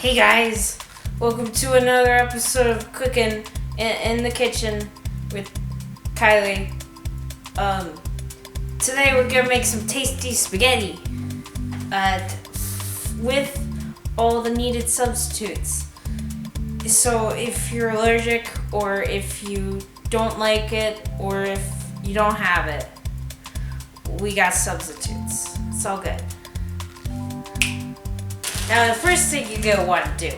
Hey guys, welcome to another episode of Cooking in the Kitchen with Kylie. Today we're gonna make some tasty spaghetti with all the needed substitutes. So if you're allergic, or if you don't like it, or if you don't have it, we got substitutes. It's all good. Now, the first thing you're gonna want to do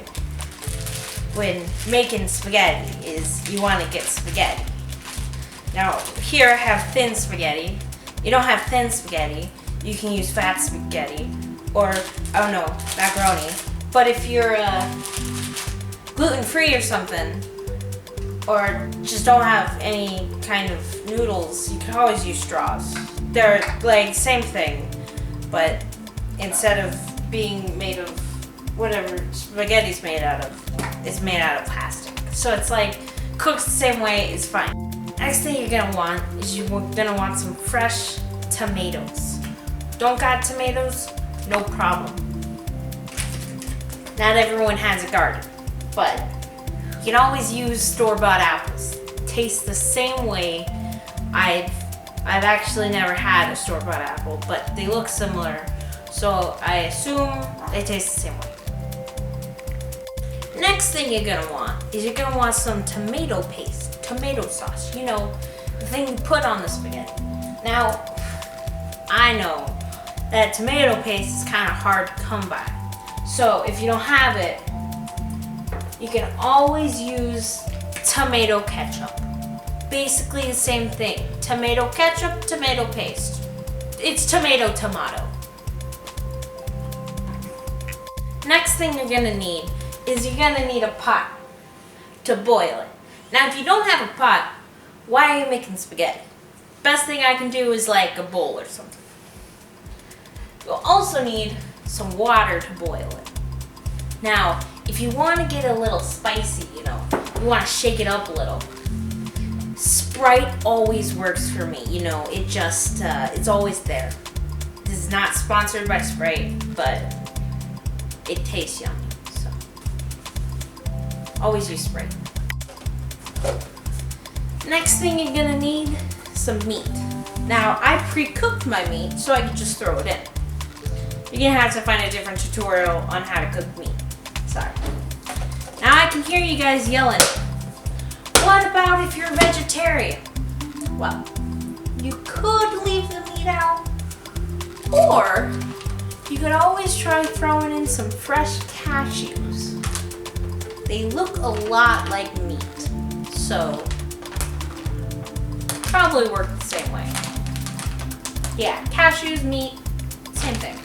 when making spaghetti is you want to get spaghetti. Now, here I have thin spaghetti. You don't have thin spaghetti, you can use fat spaghetti, or, oh no, macaroni. But if you're gluten-free or something, or just don't have any kind of noodles, you can always use straws. They're like same thing, but instead of being made of whatever spaghetti's made out of, it's made out of plastic. So it's like, cooks the same way, it's fine. Next thing you're gonna want is you're gonna want some fresh tomatoes. Don't got tomatoes? No problem. Not everyone has a garden, but you can always use store-bought apples. Taste the same way. I've actually never had a store-bought apple, but they look similar. So I assume they taste the same way. Next thing you're gonna want is you're gonna want some tomato paste, tomato sauce. You know, the thing you put on the spaghetti. Now, I know that tomato paste is kind of hard to come by. So if you don't have it, you can always use tomato ketchup. Basically the same thing. Tomato ketchup, tomato paste. It's tomato. Next thing you're gonna need is you're gonna need a pot to boil it. Now, if you don't have a pot, why are you making spaghetti? Best thing I can do is like a bowl or something. You'll also need some water to boil it. Now, if you want to get a little spicy, you want to shake it up a little, Sprite always works for me. It just, it's always there. This is not sponsored by Sprite, but it tastes yummy, so always use Sprite. Next thing you're gonna need, some meat. Now, I pre-cooked my meat so I could just throw it in. You're gonna have to find a different tutorial on how to cook meat. Sorry. Now I can hear you guys yelling, what about if you're a vegetarian? Well, you could leave the meat out, or you could always try throwing in some fresh cashews. They look a lot like meat, so probably work the same way. Yeah, cashews, meat, same thing.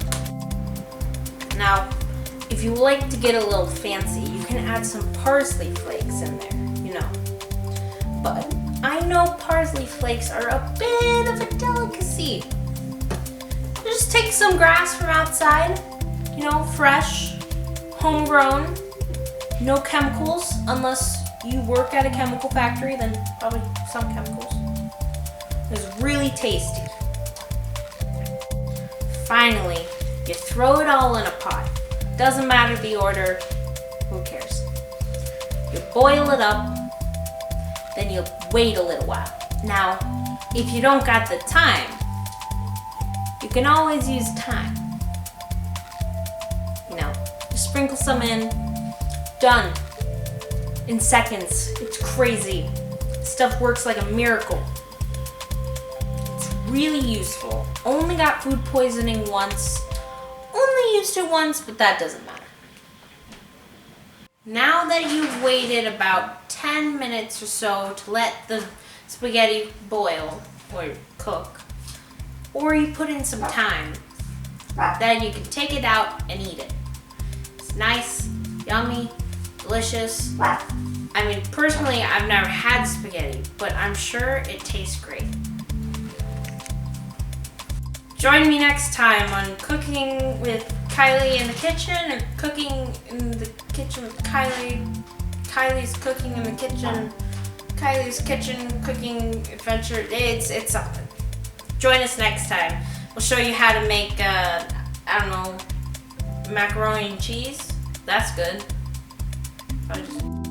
Now, if you like to get a little fancy, you can add some parsley flakes in there, But I know parsley flakes are a bit of a delicacy. Just take some grass from outside, fresh, homegrown, no chemicals, unless you work at a chemical factory, then probably some chemicals. It's really tasty. Finally, you throw it all in a pot. Doesn't matter the order, who cares? You boil it up, then you wait a little while. Now, if you don't got the time, you can always use thyme. Just sprinkle some in, done. In seconds. It's crazy. Stuff works like a miracle. It's really useful. Only got food poisoning once. Only used it once, but that doesn't matter. Now that you've waited about 10 minutes or so to let the spaghetti boil or cook, or you put in some thyme, then you can take it out and eat it. It's nice, yummy, delicious. I mean, personally, I've never had spaghetti, but I'm sure it tastes great. Join me next time on Cooking with Kylie in the Kitchen, or Cooking in the Kitchen with Kylie. Kylie's Cooking in the Kitchen. Kylie's Kitchen Cooking Adventure. It's something. Join us next time. We'll show you how to make, macaroni and cheese. That's good. Probably just